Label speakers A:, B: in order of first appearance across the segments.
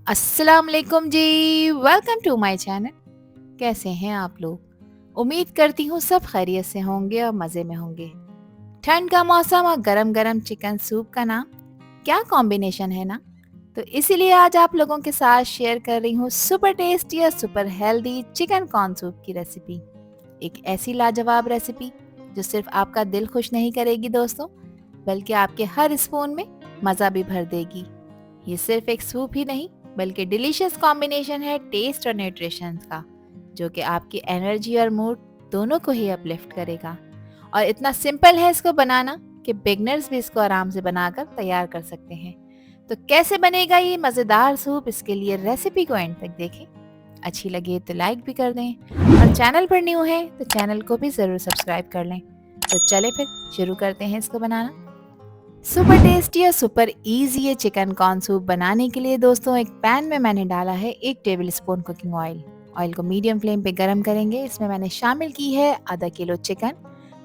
A: अस्सलाम वालेकुम जी। Welcome to my channel. कैसे हैं आप लोग? उम्मीद करती हूँ सब खैरियत से होंगे और मज़े में होंगे। ठंड का मौसम और गरम गरम चिकन सूप का नाम क्या कॉम्बिनेशन है ना। तो इसीलिए आज आप लोगों के साथ शेयर कर रही हूँ सुपर टेस्टी और super healthy chicken corn soup की रेसिपी। एक ऐसी लाजवाब रेसिपी जो सिर्फ आपका दिल खुश नहीं करेगी दोस्तों, बल्कि आपके हर स्पून में मज़ा भी भर देगी। ये सिर्फ एक सूप ही नहीं, बल्कि डिलीशियस कॉम्बिनेशन है टेस्ट और न्यूट्रिशन का, जो कि आपकी एनर्जी और मूड दोनों को ही अपलिफ्ट करेगा। और इतना सिंपल है इसको बनाना कि बिगनर्स भी इसको आराम से बनाकर तैयार कर सकते हैं। तो कैसे बनेगा ये मज़ेदार सूप, इसके लिए रेसिपी को एंड तक देखें। अच्छी लगे तो लाइक भी कर दें, और चैनल पर न्यू है तो चैनल को भी ज़रूर सब्सक्राइब कर लें। तो चले फिर शुरू करते हैं इसको बनाना। सुपर टेस्टी और सुपर इजी ये चिकन कॉर्न सूप बनाने के लिए दोस्तों, एक पैन में मैंने डाला है 1 table spoon cooking oil. Oil को मीडियम फ्लेम पे गरम करेंगे। इसमें मैंने शामिल की है आधा किलो चिकन।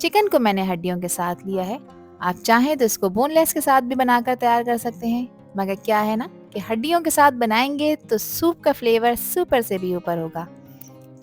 A: चिकन को मैंने हड्डियों के साथ लिया है। आप चाहें तो इसको बोनलेस के साथ भी बनाकर तैयार कर सकते हैं, मगर क्या है ना कि हड्डियों के साथ बनाएंगे तो सूप का फ्लेवर सुपर से भी ऊपर होगा।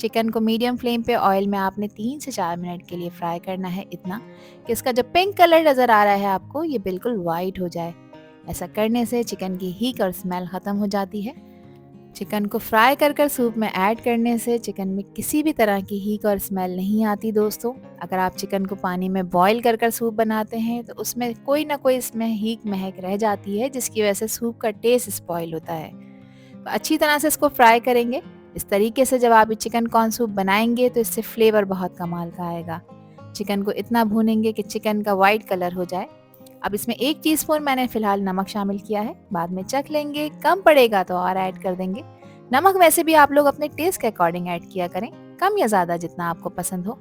A: चिकन को मीडियम फ्लेम पे ऑयल में आपने 3 से 4 मिनट के लिए फ्राई करना है, इतना कि इसका जो पिंक कलर नज़र आ रहा है आपको, ये बिल्कुल वाइट हो जाए। ऐसा करने से चिकन की हीक और स्मेल ख़त्म हो जाती है। चिकन को फ्राई कर सूप में ऐड करने से चिकन में किसी भी तरह की हीक और स्मेल नहीं आती दोस्तों। अगर आप चिकन को पानी में बॉईल कर सूप बनाते हैं तो उसमें कोई ना कोई इसमें हीक महक रह जाती है, जिसकी वजह से सूप का टेस्ट स्पॉइल होता है। तो अच्छी तरह से इसको फ्राई करेंगे। इस तरीके से जब आप ये चिकन कॉर्न सूप बनाएंगे तो इससे फ्लेवर बहुत कमाल का आएगा। चिकन को इतना भूनेंगे कि चिकन का वाइट कलर हो जाए। अब इसमें 1 टीस्पून मैंने फिलहाल नमक शामिल किया है, बाद में चख लेंगे, कम पड़ेगा तो और ऐड कर देंगे। नमक वैसे भी आप लोग अपने टेस्ट के अकॉर्डिंग ऐड किया करें, कम या ज़्यादा जितना आपको पसंद हो।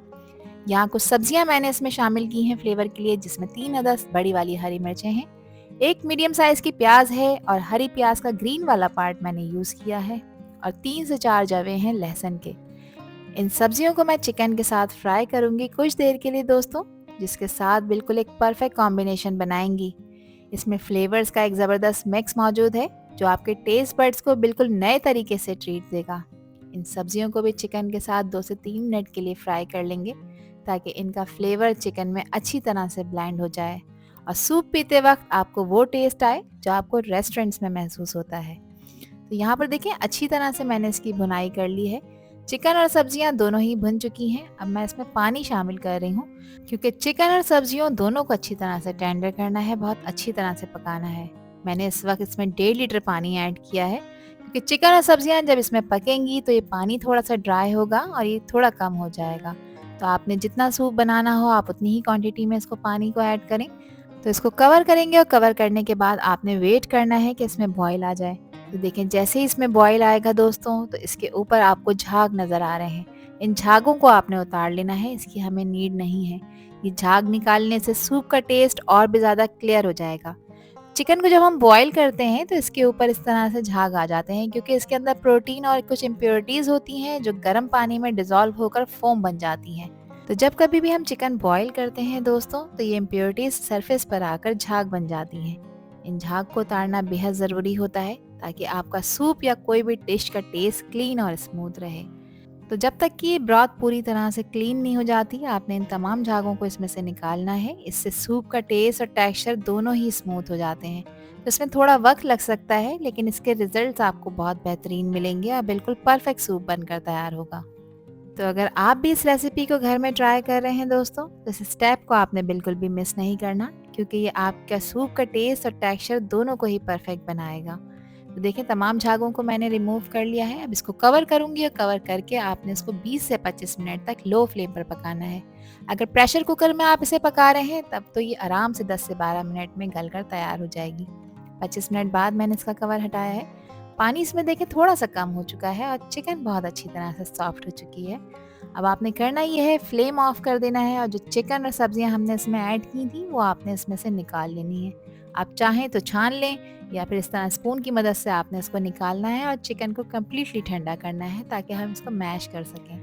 A: यहाँ कुछ सब्जियां मैंने इसमें शामिल की हैं फ्लेवर के लिए, जिसमें 3 अदद बड़ी वाली हरी मिर्चें हैं, एक मीडियम साइज की प्याज है और हरी प्याज का ग्रीन वाला पार्ट मैंने यूज़ किया है, और 3 से 4 जवे हैं लहसुन के। इन सब्जियों को मैं चिकन के साथ फ्राई करूंगी कुछ देर के लिए दोस्तों, जिसके साथ बिल्कुल एक परफेक्ट कॉम्बिनेशन बनाएंगी। इसमें फ्लेवर्स का एक ज़बरदस्त मिक्स मौजूद है, जो आपके टेस्ट बड्स को बिल्कुल नए तरीके से ट्रीट देगा। इन सब्जियों को भी चिकन के साथ 2 से 3 मिनट के लिए फ्राई कर लेंगे, ताकि इनका फ्लेवर चिकन में अच्छी तरह से ब्लेंड हो जाए और सूप पीते वक्त आपको वो टेस्ट आए जो आपको रेस्टोरेंट्स में महसूस होता है। तो यहाँ पर देखिए, अच्छी तरह से मैंने इसकी भुनाई कर ली है। चिकन और सब्जियां दोनों ही भुन चुकी हैं। अब मैं इसमें पानी शामिल कर रही हूँ, क्योंकि चिकन और सब्जियों दोनों को अच्छी तरह से टेंडर करना है, बहुत अच्छी तरह से पकाना है। मैंने इस वक्त इसमें 1.5 लीटर पानी ऐड किया है, क्योंकि चिकन और सब्जियां जब इसमें पकेंगी तो ये पानी थोड़ा सा ड्राई होगा और ये थोड़ा कम हो जाएगा। तो आपने जितना सूप बनाना हो आप उतनी ही क्वांटिटी में इसको पानी को ऐड करें। तो इसको कवर करेंगे, और कवर करने के बाद आपने वेट करना है कि इसमें बॉईल आ जाए। तो देखें, जैसे ही इसमें बॉईल आएगा दोस्तों, तो इसके ऊपर आपको झाग नज़र आ रहे हैं। इन झागों को आपने उतार लेना है, इसकी हमें नीड नहीं है। ये झाग निकालने से सूप का टेस्ट और भी ज़्यादा क्लियर हो जाएगा। चिकन को जब हम बॉईल करते हैं तो इसके ऊपर इस तरह से झाग आ जाते हैं, क्योंकि इसके अंदर प्रोटीन और कुछ इम्प्योरिटीज़ होती हैं जो गर्म पानी में डिज़ोल्व होकर फोम बन जाती हैं। तो जब कभी भी हम चिकन बॉईल करते हैं दोस्तों, तो ये इम्प्योरिटीज़ सरफेस पर आकर झाग बन जाती हैं। इन झाग को उतारना बेहद ज़रूरी होता है, ताकि आपका सूप या कोई भी डिश का टेस्ट क्लीन और स्मूथ रहे। तो जब तक कि ये ब्रॉथ पूरी तरह से क्लीन नहीं हो जाती, आपने इन तमाम झागों को इसमें से निकालना है। इससे सूप का टेस्ट और टेक्सचर दोनों ही स्मूथ हो जाते हैं। तो इसमें थोड़ा वक्त लग सकता है, लेकिन इसके रिजल्ट्स आपको बहुत बेहतरीन मिलेंगे और बिल्कुल परफेक्ट सूप बनकर तैयार होगा। तो अगर आप भी इस रेसिपी को घर में ट्राई कर रहे हैं दोस्तों, तो इस स्टेप को आपने बिल्कुल भी मिस नहीं करना, क्योंकि ये आपका सूप का टेस्ट और टेक्सचर दोनों को ही परफेक्ट बनाएगा। तो देखिए, तमाम झागों को मैंने रिमूव कर लिया है। अब इसको कवर करूंगी, और कवर करके आपने इसको 20 से 25 मिनट तक लो फ्लेम पर पकाना है। अगर प्रेशर कुकर में आप इसे पका रहे हैं तब तो ये आराम से 10 से 12 मिनट में गलकर तैयार हो जाएगी। 25 मिनट बाद मैंने इसका कवर हटाया है। पानी इसमें देखें थोड़ा सा कम हो चुका है, और चिकन बहुत अच्छी तरह से सॉफ्ट हो चुकी है। अब आपने करना ये है, फ्लेम ऑफ कर देना है, और जो चिकन और सब्जियां हमने इसमें ऐड की थी वो आपने इसमें से निकाल लेनी है। आप चाहें तो छान लें, या फिर इस तरह स्पून की मदद से आपने इसको निकालना है और चिकन को कम्प्लीटली ठंडा करना है, ताकि हम इसको मैश कर सकें।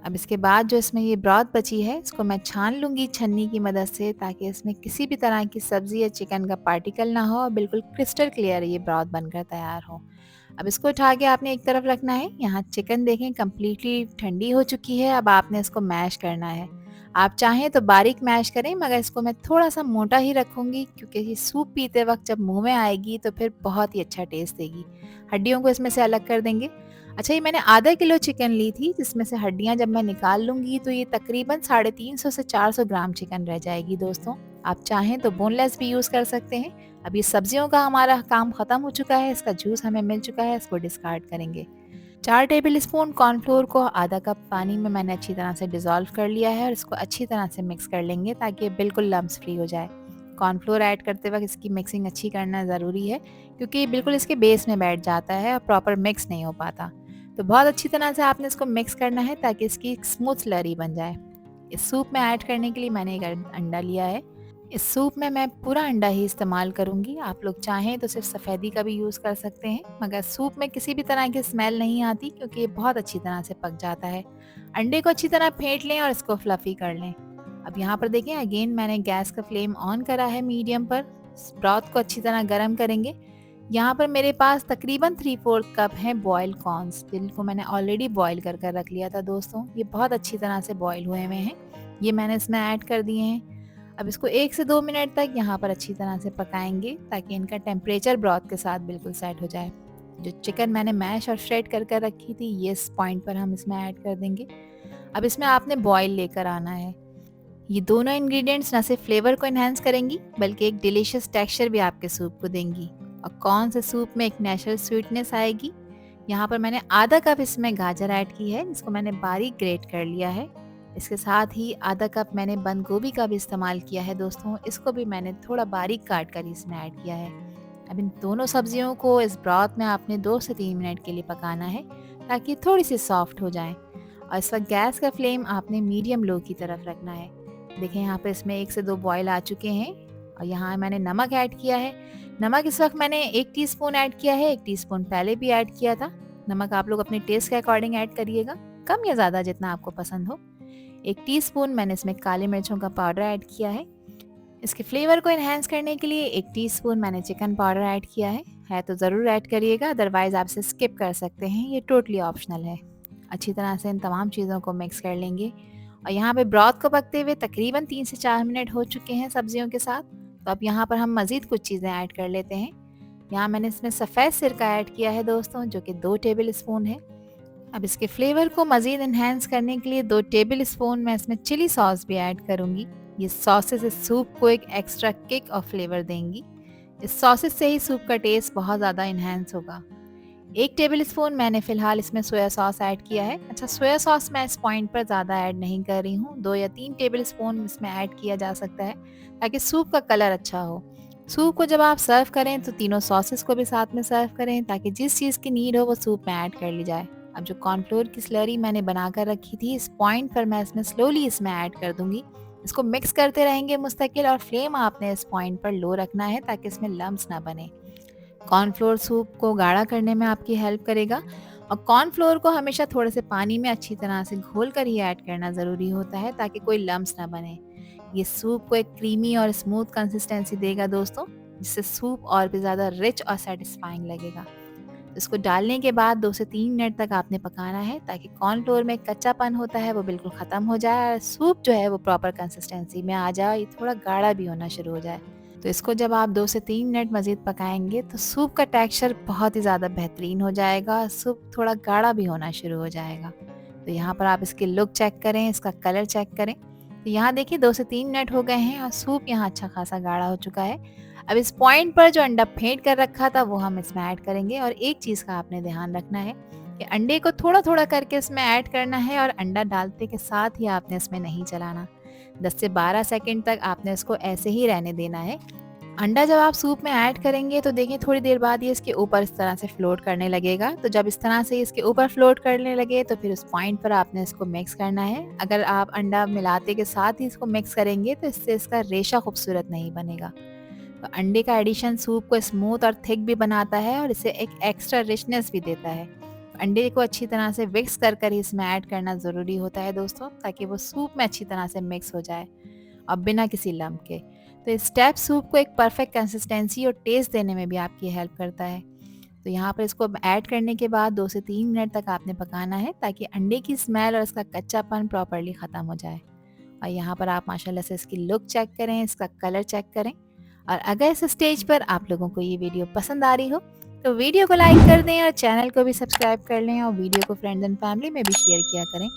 A: अब इसके बाद जो इसमें ये ब्रॉथ बची है, इसको मैं छान लूँगी छन्नी की मदद से, ताकि इसमें किसी भी तरह की सब्ज़ी या चिकन का पार्टिकल ना हो और बिल्कुल क्रिस्टल क्लियर ये ब्रॉथ बनकर तैयार हो। अब इसको उठा के आपने एक तरफ रखना है। यहाँ चिकन देखें कंप्लीटली ठंडी हो चुकी है। अब आपने इसको मैश करना है। आप चाहें तो बारीक मैश करें, मगर इसको मैं थोड़ा-सा मोटा ही रखूँगी, क्योंकि ये सूप पीते वक़्त जब मुँह में आएगी तो फिर बहुत ही अच्छा टेस्ट देगी। हड्डियों को इसमें से अलग कर देंगे। अच्छा, ये मैंने आधा किलो चिकन ली थी, जिसमें से हड्डियाँ जब मैं निकाल लूँगी तो ये तकरीबन 350 से 400 ग्राम चिकन रह जाएगी दोस्तों। आप चाहें तो बोनलेस भी यूज़ कर सकते हैं। अब ये सब्जियों का हमारा काम ख़त्म हो चुका है, इसका जूस हमें मिल चुका है, इसको डिस्कार्ड करेंगे। 4 टेबल स्पून कॉर्नफ्लोर को आधा कप पानी में मैंने अच्छी तरह से डिज़ोल्व कर लिया है और इसको अच्छी तरह से मिक्स कर लेंगे, ताकि ये बिल्कुल लम्स फ्री हो जाए। कॉर्नफ्लोर ऐड करते वक्त इसकी मिक्सिंग अच्छी करना ज़रूरी है, क्योंकि ये बिल्कुल इसके बेस में बैठ जाता है और प्रॉपर मिक्स नहीं हो पाता। तो बहुत अच्छी तरह से आपने इसको मिक्स करना है, ताकि इसकी एक स्मूथ स्लरी बन जाए। इस सूप में ऐड करने के लिए मैंने एक अंडा लिया है। इस सूप में मैं पूरा अंडा ही इस्तेमाल करूँगी। आप लोग चाहें तो सिर्फ सफ़ेदी का भी यूज़ कर सकते हैं, मगर सूप में किसी भी तरह की स्मेल नहीं आती, क्योंकि ये बहुत अच्छी तरह से पक जाता है। अंडे को अच्छी तरह फेंट लें और इसको फ्लफ़ी कर लें। अब यहाँ पर देखें, अगेन मैंने गैस का फ्लेम ऑन करा है मीडियम पर। ब्रॉथ को अच्छी तरह गर्म करेंगे। यहाँ पर मेरे पास तकरीबन 3/4 कप हैं बॉइल्ड कॉर्न्स, जिनको मैंने ऑलरेडी बॉईल कर कर रख लिया था दोस्तों। ये बहुत अच्छी तरह से बॉईल हुए हुए हैं। ये मैंने इसमें ऐड कर दिए हैं। अब इसको 1 से 2 मिनट तक यहाँ पर अच्छी तरह से पकाएंगे, ताकि इनका टेम्परेचर ब्रॉथ के साथ बिल्कुल सेट हो जाए। जो चिकन मैंने मैश और श्रेड कर कर रखी थी, ये इस पॉइंट पर हम इसमें ऐड कर देंगे। अब इसमें आपने बॉईल लेकर आना है। ये दोनों इंग्रेडिएंट्स न सिर्फ फ्लेवर को एनहांस करेंगी, बल्कि एक डिलीशियस टेक्सचर भी आपके सूप को देंगी। और कौन से सूप में एक नेचुरल स्वीटनेस आएगी। यहाँ पर मैंने आधा कप इसमें गाजर ऐड की है, जिसको मैंने बारीक ग्रेट कर लिया है। इसके साथ ही आधा कप मैंने बंद गोभी का भी इस्तेमाल किया है दोस्तों, इसको भी मैंने थोड़ा बारीक काट कर इसमें ऐड किया है। अब इन दोनों सब्जियों को इस ब्रॉथ में आपने 2 से 3 मिनट के लिए पकाना है, ताकि थोड़ी सी सॉफ्ट हो जाए। और इस वक्त गैस का फ्लेम आपने मीडियम लो की तरफ रखना है। देखें, यहाँ पर इसमें 1 से 2 बॉयल आ चुके हैं। और यहाँ मैंने नमक ऐड किया है। नमक इस वक्त मैंने 1 टीस्पून ऐड किया है, 1 टीस्पून पहले भी ऐड किया था। नमक आप लोग अपने टेस्ट के अकॉर्डिंग ऐड करिएगा, कम या ज़्यादा जितना आपको पसंद हो। 1 टीस्पून मैंने इसमें काली मिर्चों का पाउडर ऐड किया है। इसके फ्लेवर को एनहांस करने के लिए 1 टीस्पून मैंने चिकन पाउडर ऐड किया है तो ज़रूर ऐड करिएगा, अदरवाइज़ आप इसे स्किप कर सकते हैं, ये टोटली ऑप्शनल है। अच्छी तरह से इन तमाम चीज़ों को मिक्स कर लेंगे। और यहाँ पे ब्रॉथ को पकते हुए तकरीबन 3 से 4 मिनट हो चुके हैं सब्जियों के साथ। तो अब यहाँ पर हम मज़ीद कुछ चीज़ें ऐड कर लेते हैं। यहाँ मैंने इसमें सफ़ेद सिरका ऐड किया है दोस्तों, जो कि 2 टेबल स्पून है। अब इसके फ्लेवर को मज़ीद एनहांस करने के लिए 2 टेबल स्पून मैं इसमें चिली सॉस भी ऐड करूँगी। ये सॉसेस इस सूप को एक एक्स्ट्रा किक और फ्लेवर देंगी। इस सॉसेस से ही सूप का टेस्ट बहुत ज़्यादा एनहांस होगा। 1 टेबल स्पून मैंने फ़िलहाल इसमें सोया सॉस ऐड किया है। अच्छा, सोया सॉस मैं इस पॉइंट पर ज़्यादा ऐड नहीं कर रही हूँ, 2 या 3 टेबल स्पून इसमें ऐड किया जा सकता है, ताकि सूप का कलर अच्छा हो। सूप को जब आप सर्व करें तो तीनों सॉसेस को भी साथ में सर्व करें, ताकि जिस चीज़ की नीड हो वो सूप में ऐड कर ली जाए। अब जो कॉर्नफ्लोर की स्लरी मैंने बनाकर रखी थी, इस पॉइंट पर मैं इसमें स्लोली इसमें ऐड कर दूंगी। इसको मिक्स करते रहेंगे मुस्तकिल, और फ्लेम आपने इस पॉइंट पर लो रखना है, ताकि इसमें लम्स ना बने। कॉर्नफ्लोर सूप को गाढ़ा करने में आपकी हेल्प करेगा। और कॉर्नफ्लोर को हमेशा थोड़े से पानी में अच्छी तरह से घोल कर ही ऐड करना ज़रूरी होता है, ताकि कोई लम्स ना बने। ये सूप को एक क्रीमी और स्मूथ कंसिस्टेंसी देगा दोस्तों, जिससे सूप और भी ज़्यादा रिच और सेटिस्फाइंग लगेगा। इसको डालने के बाद 2 से 3 मिनट तक आपने पकाना है, ताकि कॉर्नफ्लोर में कच्चापन होता है वो बिल्कुल ख़त्म हो जाए और सूप जो है वो प्रॉपर कंसिस्टेंसी में आ जाए, ये थोड़ा गाढ़ा भी होना शुरू हो जाए। तो इसको जब आप 2 से 3 मिनट मज़ीद पकाएंगे तो सूप का टेक्सचर बहुत ही ज़्यादा बेहतरीन हो जाएगा, सूप थोड़ा गाढ़ा भी होना शुरू हो जाएगा। तो यहाँ पर आप इसकी लुक चेक करें, इसका कलर चेक करें। तो यहाँ देखिए 2 से 3 मिनट हो गए हैं और सूप यहाँ अच्छा खासा गाढ़ा हो चुका है। अब इस पॉइंट पर जो अंडा फेंट कर रखा था वो हम इसमें ऐड करेंगे। और एक चीज़ का आपने ध्यान रखना है कि अंडे को थोड़ा थोड़ा करके इसमें ऐड करना है, और अंडा डालते के साथ ही आपने इसमें नहीं चलाना। 10 से 12 सेकंड तक आपने इसको ऐसे ही रहने देना है। अंडा जब आप सूप में ऐड करेंगे तो देखिए थोड़ी देर बाद ये इसके ऊपर इस तरह से फ्लोट करने लगेगा। तो जब इस तरह से इसके ऊपर फ्लोट करने लगे तो फिर उस पॉइंट पर आपने इसको मिक्स करना है। अगर आप अंडा मिलाते के साथ ही इसको मिक्स करेंगे तो इससे इसका रेशा खूबसूरत नहीं बनेगा। तो अंडे का एडिशन सूप को स्मूथ और थिक भी बनाता है, और इसे एक एक्स्ट्रा रिचनेस भी देता है। अंडे को अच्छी तरह से मिक्स कर कर ही इसमें ऐड करना ज़रूरी होता है दोस्तों, ताकि वो सूप में अच्छी तरह से मिक्स हो जाए और बिना किसी लम्प के। तो इस स्टेप सूप को एक परफेक्ट कंसिस्टेंसी और टेस्ट देने में भी आपकी हेल्प करता है। तो यहाँ पर इसको ऐड करने के बाद 2 से 3 मिनट तक आपने पकाना है, ताकि अंडे की स्मेल और इसका कच्चापन प्रॉपर्ली ख़त्म हो जाए। और यहाँ पर आप माशाल्लाह से इसकी लुक चेक करें, इसका कलर चेक करें। और अगर इस स्टेज पर आप लोगों को ये वीडियो पसंद आ रही हो तो वीडियो को लाइक कर दें और चैनल को भी सब्सक्राइब कर लें और वीडियो को फ्रेंड्स एंड फैमिली में भी शेयर किया करें।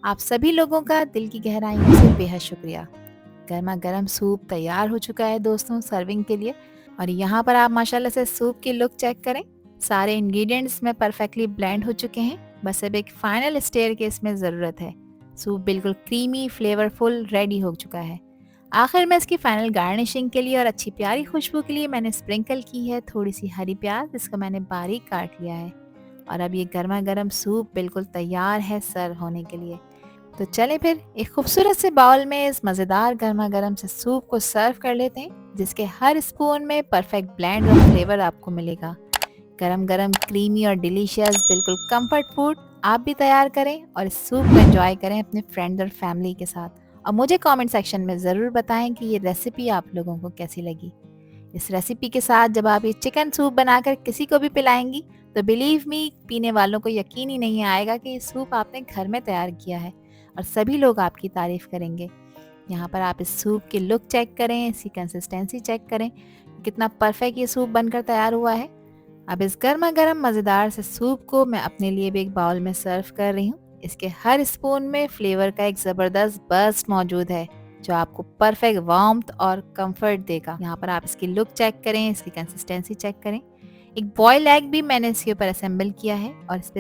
A: आप सभी लोगों का दिल की गहराइयों से बेहद शुक्रिया। गर्मा गर्म सूप तैयार हो चुका है दोस्तों सर्विंग के लिए। और यहाँ पर आप माशाल्लाह से सूप की लुक चेक करें। सारे इंग्रेडिएंट्स में परफेक्टली ब्लेंड हो चुके हैं, बस अब एक फाइनल स्टेयर की इसमें ज़रूरत है। सूप बिल्कुल क्रीमी फ्लेवरफुल रेडी हो चुका है। आखिर में इसकी फाइनल गार्निशिंग के लिए और अच्छी प्यारी खुशबू के लिए मैंने स्प्रिंकल की है थोड़ी सी हरी प्याज, जिसको मैंने बारीक काट लिया है। और अब ये गर्मा गर्म सूप बिल्कुल तैयार है सर्व होने के लिए। तो चलें फिर एक खूबसूरत से बाउल में इस मज़ेदार गर्मा गर्म से सूप को सर्व कर लेते हैं, जिसके हर स्पून में परफेक्ट ब्लेंड और फ्लेवर आपको मिलेगा। गरम गरम क्रीमी और डिलीशियस बिल्कुल कंफर्ट फूड आप भी तैयार करें और इस सूप को एंजॉय करें अपने फ्रेंड्स और फैमिली के साथ। और मुझे कमेंट सेक्शन में ज़रूर बताएं कि ये रेसिपी आप लोगों को कैसी लगी। इस रेसिपी के साथ जब आप ये चिकन सूप बनाकर किसी को भी पिलाएंगी तो बिलीव मी, पीने वालों को यकीन ही नहीं आएगा कि ये सूप आपने घर में तैयार किया है, और सभी लोग आपकी तारीफ़ करेंगे। यहाँ पर आप इस सूप की लुक चेक करें, इसकी कंसिस्टेंसी चेक करें, कितना परफेक्ट ये सूप बनकर तैयार हुआ है। अब इस गर्मा गर्म मज़ेदार से सूप को मैं अपने लिए भी एक बाउल में सर्व कर रही हूँ। इसके हर स्पून में फ्लेवर का एक ज़बरदस्त बर्स्ट मौजूद है, जो आपको परफेक्ट वार्मथ और कंफर्ट देगा। यहाँ पर आप इसकी लुक चेक करें, इसकी कंसिस्टेंसी चेक करें। एक बॉयल एग भी मैंने इसके ऊपर असेंबल किया है और इस पे